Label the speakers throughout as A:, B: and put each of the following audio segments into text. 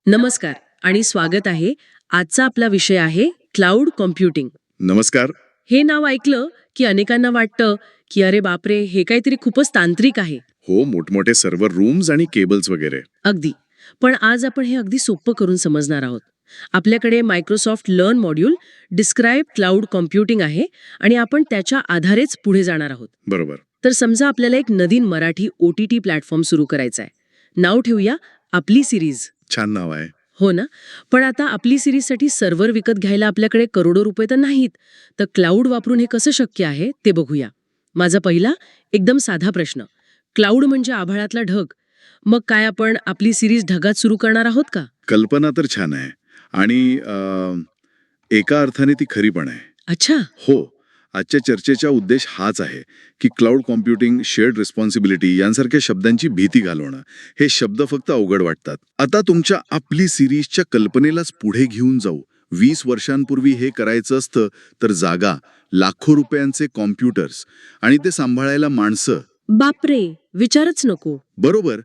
A: नमस्कार आणि स्वागत आहे. आजचा आपला विषय आहे क्लाउड कॉम्प्युटिंग.
B: नमस्कार.
A: हे नाव ऐकलं की अनेकांना वाटतं की अरे बापरे, हे काहीतरी खूपच तांत्रिक आहे.
B: हो, मोठमोठे सर्व्हर रूम्स आणि केबल्स वगैरे.
A: अगदी. पण आज आपण हे अगदी सोपं करून समजणार आहोत. आपल्याकडे Microsoft learn module describe cloud computing आहे आणि आपण त्याच्या आधारेच पुढे जाणार आहोत.
B: बरोबर.
A: तर समजा आपल्याला एक नवीन मराठी OTT प्लॅटफॉर्म सुरू करायचा आहे. नाव ठेवूया आपली सिरीज.
B: छान नाव आहे.
A: हो ना. पण आता आपली सिरीजसाठी सर्व्हर विकत घ्यायला आपल्याकडे करोडो रुपये तर नाहीत. तर क्लाउड वापरून हे कसं शक्य आहे ते बघूया. माझा पहिला एकदम साधा प्रश्न. क्लाउड म्हणजे आभाळातला ढग. मग काय आपण आपली सिरीज ढगात सुरू करणार आहोत का?
B: कल्पना तर छान आहे आणि एका अर्थाने ती खरी पण आहे.
A: अच्छा.
B: हो, आजच्या चर्चेचा उद्देश हाच आहे की क्लाउड कॉम्प्युटिंग, शेअर्ड रिस्पॉन्सिबिलिटी यांसारख्या शब्दांची भीती घालवणं. हे शब्द फक्त अवघड वाटतात. आता तुमच्या आपली सिरीजच्या कल्पनेलाच पुढे घेऊन जाऊ. 20 वर्षांपूर्वी हे करायचं असतं तर जागा, लाखो रुपयांचे कॉम्प्युटर्स आणि ते सांभाळायला माणसं.
A: बापरे, विचारच नको.
B: बरोबर.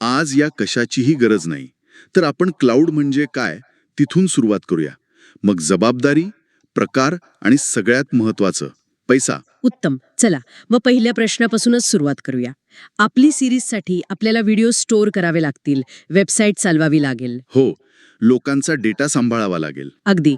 B: आज या कशाचीही गरज नाही. तर आपण क्लाउड म्हणजे काय तिथून सुरुवात करूया. मग जबाबदारी, प्रकार आणि सगळ्यात महत्वाचं पैसा.
A: उत्तम. चला मग पहिल्या प्रश्नापासूनच सुरुवात करूया. आपली सिरीजसाठी आपल्याला व्हिडिओ स्टोअर करावे लागतील, वेबसाईट चालवावी लागेल.
B: हो, लोकांचा डेटा सांभाळावा लागेल.
A: अगदी.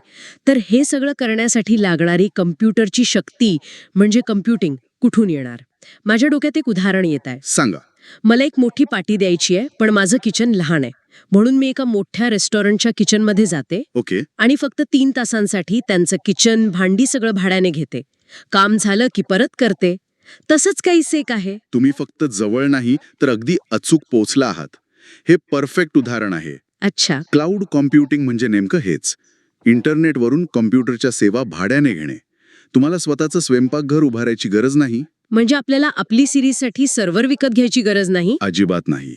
A: तर हे सगळं करण्यासाठी लागणारी कम्प्युटरची शक्ती म्हणजे कम्प्युटिंग कुठून येणार? माझ्या डोक्यात एक उदाहरण येत आहे.
B: सांगा.
A: मला एक मोठी पार्टी द्यायची आहे, पण माझं किचन लहान आहे. म्हणून मी एका मोठ्या रेस्टॉरंटच्या किचनमध्ये जाते
B: ओके.
A: आणि फक्त 3 तासांसाठी त्यांचं किचन, भांडी सगळं भाड्याने घेते. काम झालं की परत करते. तसंच काहीसे एक आहे.
B: तुम्ही फक्त जवळ नाही तर अगदी अचूक पोहोचला आहात. हे परफेक्ट उदाहरण आहे.
A: अच्छा.
B: क्लाउड कॉम्प्युटिंग म्हणजे नेमकं हेच. इंटरनेटवरून कॉम्प्युटरच्या सेवा भाड्याने घेणे. तुम्हाला स्वतःचं स्वयंपाकघर उभारायची गरज नाही.
A: म्हणजे आपल्याला आपली सिरीजसाठी सर्व्हर विकत घ्यायची गरज नाही.
B: अजिबात नाही.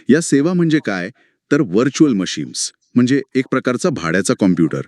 B: या सेवा म्हणजे काय तर व्हर्च्युअल मशीन्स म्हणजे एक प्रकारचा भाड्याचा कॉम्प्युटर,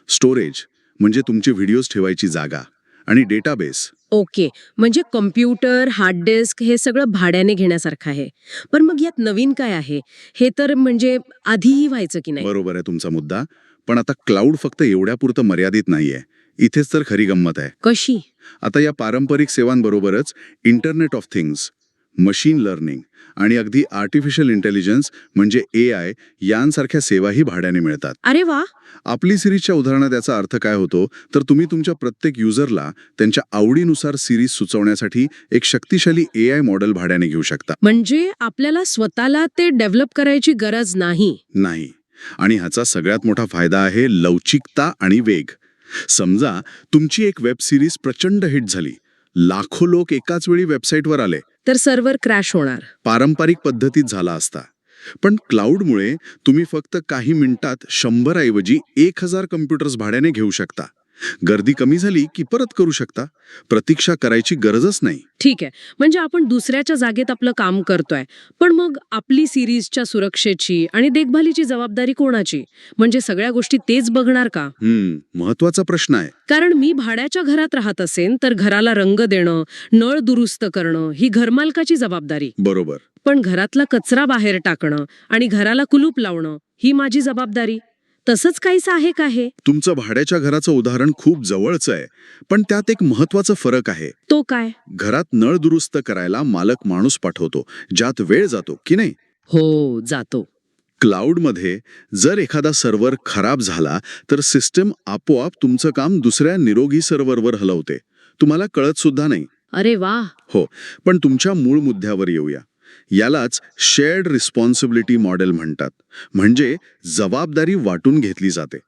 B: स्टोरेज म्हणजे तुमचे व्हिडिओज ठेवायची जागा आणि डेटाबेस.
A: ओके. म्हणजे कॉम्प्युटर, हार्ड डिस्क हे सगळं भाड्याने घेण्यासारखं आहे. पण मग यात नवीन काय आहे? हे तर म्हणजे आधीही व्हायचं की नाही?
B: बरोबर आहे तुमचा मुद्दा. पण आता क्लाउड फक्त एवढ्यापुरतं मर्यादित नाहीये. इथेच तर खरी गंमत आहे.
A: कशी?
B: आता या पारंपरिक सेवांबरोबरच internet of things, machine learning आणि अगदी आर्टिफिशियल इंटेलिजन्स म्हणजे AI यांसारख्या सेवाही भाड्याने मिळतात.
A: अरे वा.
B: आपली सिरीजच्या उदाहरणात याचा अर्थ काय होतो तर तुम्ही तुमच्या प्रत्येक युजरला त्यांच्या आवडीनुसार सिरीज सुचवण्यासाठी एक शक्तिशाली AI मॉडेल भाड्याने घेऊ शकता.
A: म्हणजे आपल्याला स्वतःला ते डेव्हलप करायची गरज नाही.
B: नाही. आणि ह्याचा सगळ्यात मोठा फायदा आहे लवचिकता आणि वेग. समजा तुमची एक वेब सिरीज प्रचंड हिट झाली. लाखो लोक एकाच वेळी वेबसाईटवर आले.
A: तर सर्व्हर क्रॅश होणार.
B: पारंपरिक पद्धतीत झाला असता. पण क्लाउडमुळे तुम्ही फक्त काही मिनिटात 100 ऐवजी 1000 कम्प्युटर्स भाड्याने घेऊ शकता. गर्दी कमी झाली की परत करू शकता. प्रतीक्षा करायची गरजच नाही.
A: ठीक आहे. म्हणजे आपण दुसऱ्याच्या जागेत आपलं काम करतोय. पण मग आपली सिरीजच्या सुरक्षेची आणि देखभालीची जबाबदारी कोणाची? म्हणजे सगळ्या गोष्टी तेच बघणार का?
B: महत्वाचा प्रश्न आहे.
A: कारण मी भाड्याच्या घरात राहत असेन तर घराला रंग देणं, नळ दुरुस्त करणं ही घरमालकाची जबाबदारी.
B: बरोबर.
A: पण घरातला कचरा बाहेर टाकणं आणि घराला कुलूप लावणं ही माझी जबाबदारी. तसंच काहीसं आहे का हे?
B: तुमचं भाड्याच्या घराचं उदाहरण खूप जवळचं आहे. पण त्यात एक महत्वाचा फरक आहे.
A: तो काय?
B: घरात नळ दुरुस्त करायला मालक माणूस पाठवतो, ज्यात वेळ जातो की नाही.
A: हो, जातो.
B: क्लाउडमध्ये जर एखादा सर्व्हर खराब झाला तर सिस्टम आपोआप तुमचं काम दुसऱ्या निरोगी सर्व्हरवर हलवते. तुम्हाला कळत सुद्धा नाही.
A: अरे वा.
B: हो. पण तुमच्या मूळ मुद्द्यावर येऊया. यालाच शेअर्ड रिस्पॉन्सिबिलिटी मॉडेल म्हणतात. म्हणजे जबाबदारी वाटून घेतली जाते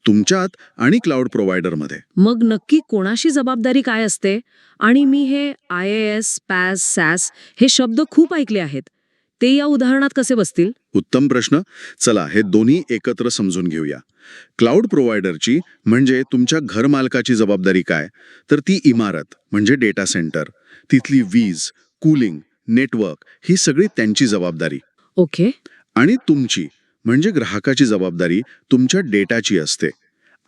B: तुमच्यात आणि क्लाउड प्रोव्हायडरमध्ये.
A: मग नक्की कोणाशी जबाबदारी काय असते? आणि मी हे IaaS, PaaS, SaaS हे शब्द खूप ऐकले आहेत. ते या उदाहरणात कसे बसतील?
B: उत्तम प्रश्न. चला हे दोन्ही एकत्र समजून घेऊया. क्लाउड प्रोव्हायडरची म्हणजे तुमच्या घरमालकाची जबाबदारी काय तर ती इमारत म्हणजे डेटा सेंटर, तिथली वीज, कूलिंग, नेटवर्क ही सगळी त्यांची जबाबदारी.
A: ओके.
B: आणि तुमची म्हणजे ग्राहकाची जबाबदारी तुमच्या डेटाची असते.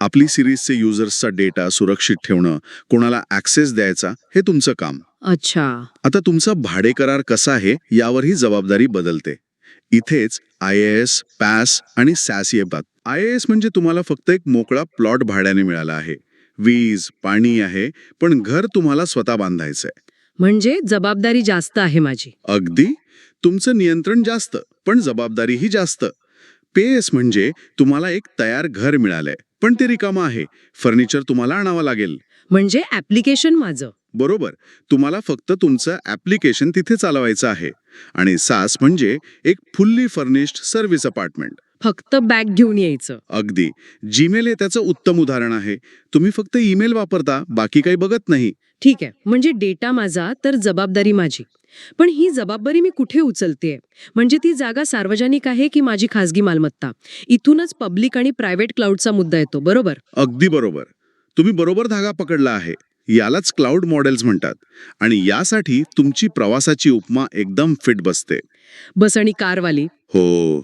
B: आपली सिरीजचे युजर्सचा डेटा सुरक्षित ठेवणं, कोणाला ॲक्सेस द्यायचा हे तुमचं काम.
A: अच्छा.
B: आता तुमचा भाडे करार कसा आहे यावर ही जबाबदारी बदलते. इथेच IAS, PAS आणि SAS येतात. IAS म्हणजे तुम्हाला फक्त एक मोकळा प्लॉट भाड्याने मिळाला आहे. वीज, पाणी आहे, पण घर तुम्हाला स्वतः बांधायचंय.
A: म्हणजे जबाबदारी जास्त आहे माझी.
B: अगदी. तुमचं नियंत्रण जास्त, पण जबाबदारीही जास्त. PAS म्हणजे तुम्हाला एक तयार घर मिळालंय, पण ते रिकामं आहे. फर्निचर तुम्हाला आणावं लागेल.
A: म्हणजे ऍप्लिकेशन माझं.
B: बरोबर. तुम्हाला फक्त तुमचं ॲप्लिकेशन तिथे चालवायचं आहे. आणि SAS म्हणजे एक फुल्ली फर्निश्ड सर्व्हिस अपार्टमेंट.
A: फक्त बॅग घेऊन यायचं.
B: अगदी. जीमेल हे त्याचं उत्तम उदाहरण आहे. तुम्ही फक्त ईमेल वापरता, बाकी काही बघत नाही.
A: ठीक आहे, म्हणजे डेटा माझा तर जबाबदारी माझी. पण ही जबाबदारी मी कुठे उचलतेय? म्हणजे ती जागा सार्वजनिक आहे की माझी खासगी मालमत्ता? इथूनच पब्लिक आणि प्रायव्हेट क्लाउडचा मुद्दा येतो, बरोबर?
B: अगदी बरोबर. तुम्ही बरोबर धागा पकडला आहे. यालाच क्लाउड मॉडेल्स म्हणतात. आणि यासाठी तुमची प्रवासाची उपमा एकदम फिट बसते.
A: बस आणि कारवाली.
B: हो.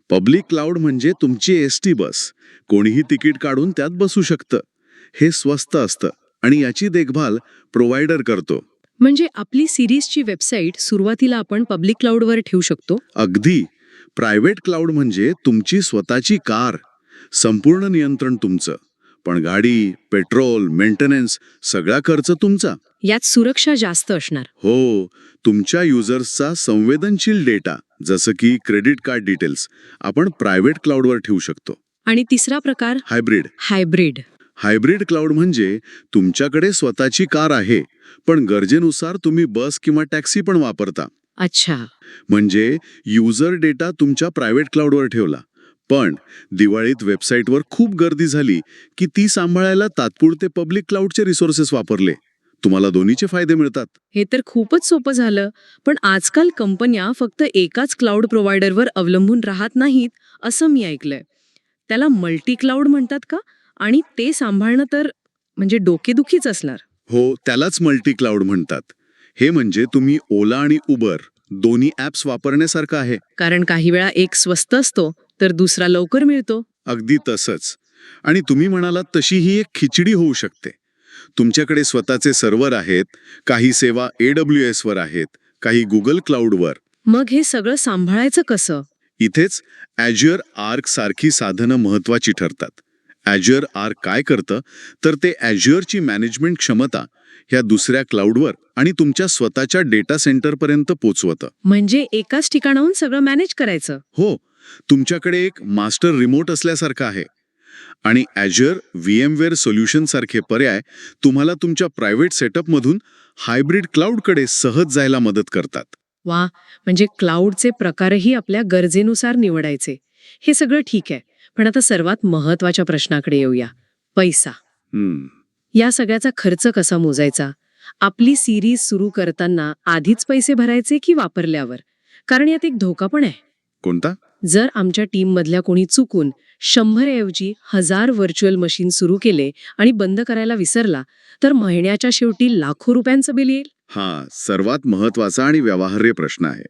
B: पब्लिक क्लाउड म्हणजे तुमची ST बस. कोणीही तिकीट काढून त्यात बसू शकतं. हे स्वस्त असतं आणि याची देखभाल प्रोव्हायडर करतो.
A: म्हणजे आपली सिरीजची वेबसाईट सुरुवातीला आपण पब्लिक क्लाउडवर ठेवू शकतो.
B: अगदी. प्रायव्हेट क्लाउड म्हणजे तुमची स्वतःची कार. संपूर्ण नियंत्रण तुमचं. पण गाडी, पेट्रोल, मेंटेनन्स सगळा खर्च तुमचा.
A: यात सुरक्षा जास्त असणार.
B: हो. तुमच्या युजर्सचा संवेदनशील डेटा, जसं की क्रेडिट कार्ड डिटेल्स, आपण प्रायव्हेट क्लाउडवर ठेवू शकतो.
A: आणि तिसरा प्रकार
B: हायब्रिड.
A: हायब्रिड.
B: हायब्रिड क्लाउड म्हणजे तुमच्याकडे स्वतःची कार आहे, पण गरजेनुसार तुम्ही बस किंवा टॅक्सी पण वापरता.
A: अच्छा.
B: म्हणजे युजर डेटा तुमच्या प्रायव्हेट क्लाउडवर ठेवला, पण दिवाळीत वेबसाईटवर खूप गर्दी झाली की ती सांभाळायला तात्पुरते पब्लिक क्लाउडचे रिसोर्सेस वापरले. तुम्हाला दोन्हीचे फायदे मिळतात.
A: हे तर खूपच सोपं झालं. पण आजकाल कंपन्या फक्त एकाच क्लाउड प्रोव्हायडरवर अवलंबून राहत नाहीत, असं मी ऐकलंय. त्याला मल्टी क्लाउड म्हणतात का? आणि ते सांभाळणं तर म्हणजे डोकेदुखीच असणार.
B: हो, त्यालाच मल्टी क्लाउड म्हणतात. हे म्हणजे तुम्ही ओला आणि उबर दोन्ही ॲप्स वापरण्यासारखं आहे.
A: कारण काही वेळा एक स्वस्त असतो तर दुसरा लवकर मिळतो.
B: अगदी तसंच. आणि तुम्ही म्हणालात तशी ही एक खिचडी होऊ शकते. तुमच्याकडे स्वतःचे सर्व्हर आहेत, काही सेवा AWS वर आहेत, काही गुगल क्लाउडवर.
A: मग हे सगळं सांभाळायचं कसं?
B: इथेच Azure Arc सारखी साधनं महत्वाची ठरतात. Azure Arc काय करतं, तर ते Azureची मॅनेजमेंट क्षमता ह्या दुसऱ्या क्लाउडवर आणि तुमच्या स्वतःच्या डेटा सेंटरपर्यंत पोचवतं.
A: म्हणजे एकाच ठिकाणाहून सगळं मॅनेज करायचं.
B: हो, तुमच्याकडे एक मास्टर रिमोट असल्यासारखं आहे. आणि Azure VMware सोल्युशन सारखे पर्याय तुम्हाला तुमच्या प्रायव्हेट सेटअपमधून हायब्रिड क्लाउडकडे सहज जायला मदत करतात.
A: वा, म्हणजे क्लाउडचे प्रकारही आपल्या गरजेनुसार निवडायचे. हे सगळं ठीक आहे, पण आता सर्वात महत्वाच्या प्रश्नाकडे येऊया. पैसा. या सगळ्याचा खर्च कसा मोजायचा? आपली सिरीज सुरू करताना आधीच पैसे भरायचे की वापरल्यावर? कारण यात एक धोका पण आहे.
B: कोणता?
A: जर आमच्या टीममधल्या कोणी चुकून 100 ऐवजी 1000 व्हर्च्युअल मशीन सुरू केले आणि बंद करायला विसरला, तर महिन्याच्या शेवटी लाखो रुपयांचं बिल येईल.
B: सर्वात महत्वाचा आणि व्यवहार्य प्रश्न आहे.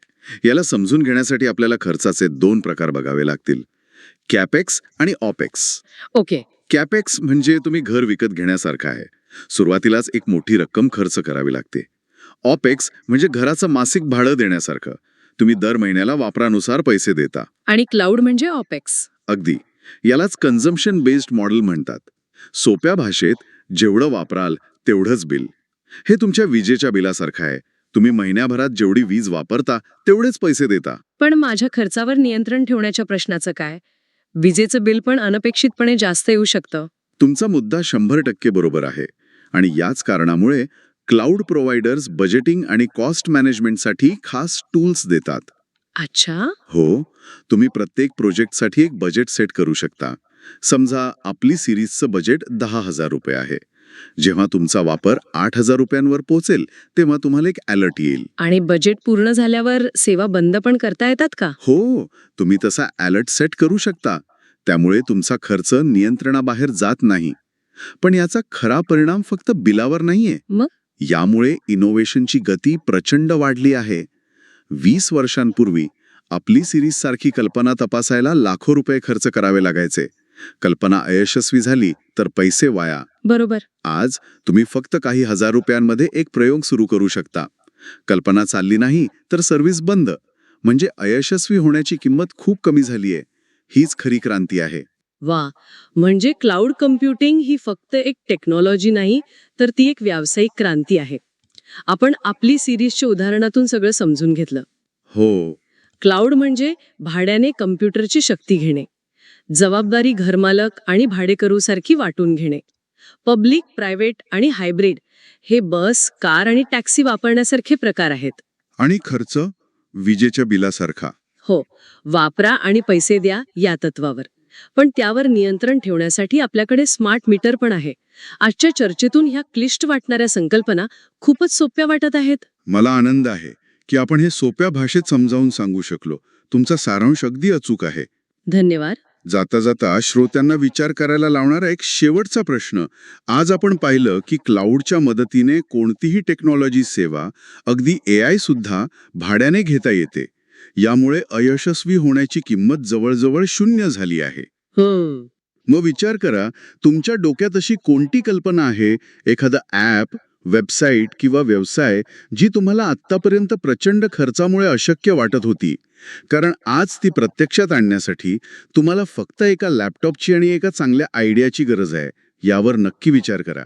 B: याला समजून घेण्यासाठी आपल्याला खर्चाचे 2 प्रकार बघावे लागतील. कॅपेक्स आणि ऑपेक्स.
A: ओके.
B: कॅपेक्स म्हणजे तुम्ही घर विकत घेण्यासारखं आहे. सुरुवातीलाच एक मोठी रक्कम खर्च करावी लागते. ऑपेक्स म्हणजे घराचं मासिक भाडं देण्यासारखं. तुम्ही दर महिन्याला वापरानुसार पैसे देता.
A: आणि क्लाउड म्हणजे ऑपेक्स.
B: अगदी. यालाच कन्झम्पशन बेस्ड मॉडेल म्हणतात. सोप्या भाषेत जेवढं वापराल तेवढंच बिल. हे तुमच्या विजेच्या बिलासारखं आहे. तुम्ही महिन्याभरात जेवढी वीज वापरता तेवढेच पैसे देता.
A: पण माझ्या खर्चावर नियंत्रण ठेवण्याच्या प्रश्नाचं काय? विजेचं बिल पण अनपेक्षितपणे जास्त येऊ शकतं.
B: तुमचा मुद्दा 100% बरोबर आहे. आणि याच कारणामुळे क्लाउड प्रोव्हायडर्स बजेटिंग आणि कॉस्ट मॅनेजमेंटसाठी खास टूल्स देतात.
A: अच्छा.
B: हो, तुम्ही प्रत्येक प्रोजेक्टसाठी एक बजेट सेट करू शकता. समजा आपली सिरीजचं बजेट 10,000 रुपये आहे. जेव्हा तुमचा वापर 8,000 रुपयांवर पोहोचेल तेव्हा तुम्हाला एक अलर्ट येईल.
A: आणि बजेट पूर्ण झाल्यावर सेवा बंद पण करता येतात का?
B: हो, तुम्ही तसा अलर्ट सेट करू शकता. त्यामुळे तुमचा खर्च नियंत्रणाबाहेर जात नाही. पण याचा खरा परिणाम फक्त बिलावर नाहीये.
A: मग?
B: यामुळे इनोव्हेशनची गती प्रचंड वाढली आहे. 20 वर्षांपूर्वी आपली सिरीजसारखी कल्पना तपासायला लाखो रुपये खर्च करावे लागायचे. कल्पना अयशस्वी झाली तर पैसे वाया.
A: बरोबर.
B: आज तुम्ही फक्त काही हजार रुपयांमध्ये एक प्रयोग सुरू करू शकता. कल्पना चालली नाही तर सर्व्हिस बंद. म्हणजे अयशस्वी होण्याची किंमत खूप कमी झालीय. हीच खरी क्रांती आहे.
A: वा, म्हणजे क्लाउड कम्प्युटिंग ही फक्त एक टेक्नॉलॉजी नाही, तर ती एक व्यावसायिक क्रांती आहे. आपण आपली सिरीजच्या उदाहरणातून सगळं समजून घेतलं.
B: हो.
A: क्लाउड म्हणजे भाड्याने कम्प्युटरची शक्ती घेणे, जबाबदारी घरमालक आणि भाडेकरूसारखी वाटून घेणे, पब्लिक, प्रायव्हेट आणि हायब्रिड हे बस, कार आणि टॅक्सी वापरण्यासारखे प्रकार आहेत.
B: आणि खर्च विजेच्या बिलासारखा.
A: हो, वापरा आणि पैसे द्या या तत्वावर. पण त्यावर नियंत्रण ठेवण्यासाठी आपल्याकडे स्मार्ट मीटर पण आहे. आजच्या चर्चेतून ह्या क्लिष्ट वाटणाऱ्या संकल्पना खूपच सोप्या वाटत आहेत.
B: मला आनंद आहे की आपण हे सोप्या भाषेत समजावून सांगू शकलो. तुमचा सारांश अगदी अचूक आहे.
A: धन्यवाद.
B: जाता जाता श्रोत्यांना विचार करायला लावणारा एक शेवटचा प्रश्न. आज आपण पाहिलं की क्लाउडच्या मदतीने कोणतीही टेक्नॉलॉजी सेवा, अगदी AI सुद्धा भाड्याने घेता येते. यामुळे अयशस्वी होण्याची किंमत जवळजवळ शून्य झाली आहे. मग विचार करा, तुमच्या डोक्यात अशी कोणती कल्पना आहे, एखादं ॲप, वेबसाईट किंवा व्यवसाय जी तुम्हाला आत्तापर्यंत प्रचंड खर्चामुळे अशक्य वाटत होती. कारण आज ती प्रत्यक्षात आणण्यासाठी तुम्हाला फक्त एका लॅपटॉपची आणि एका चांगल्या आयडियाची गरज आहे. यावर नक्की विचार करा.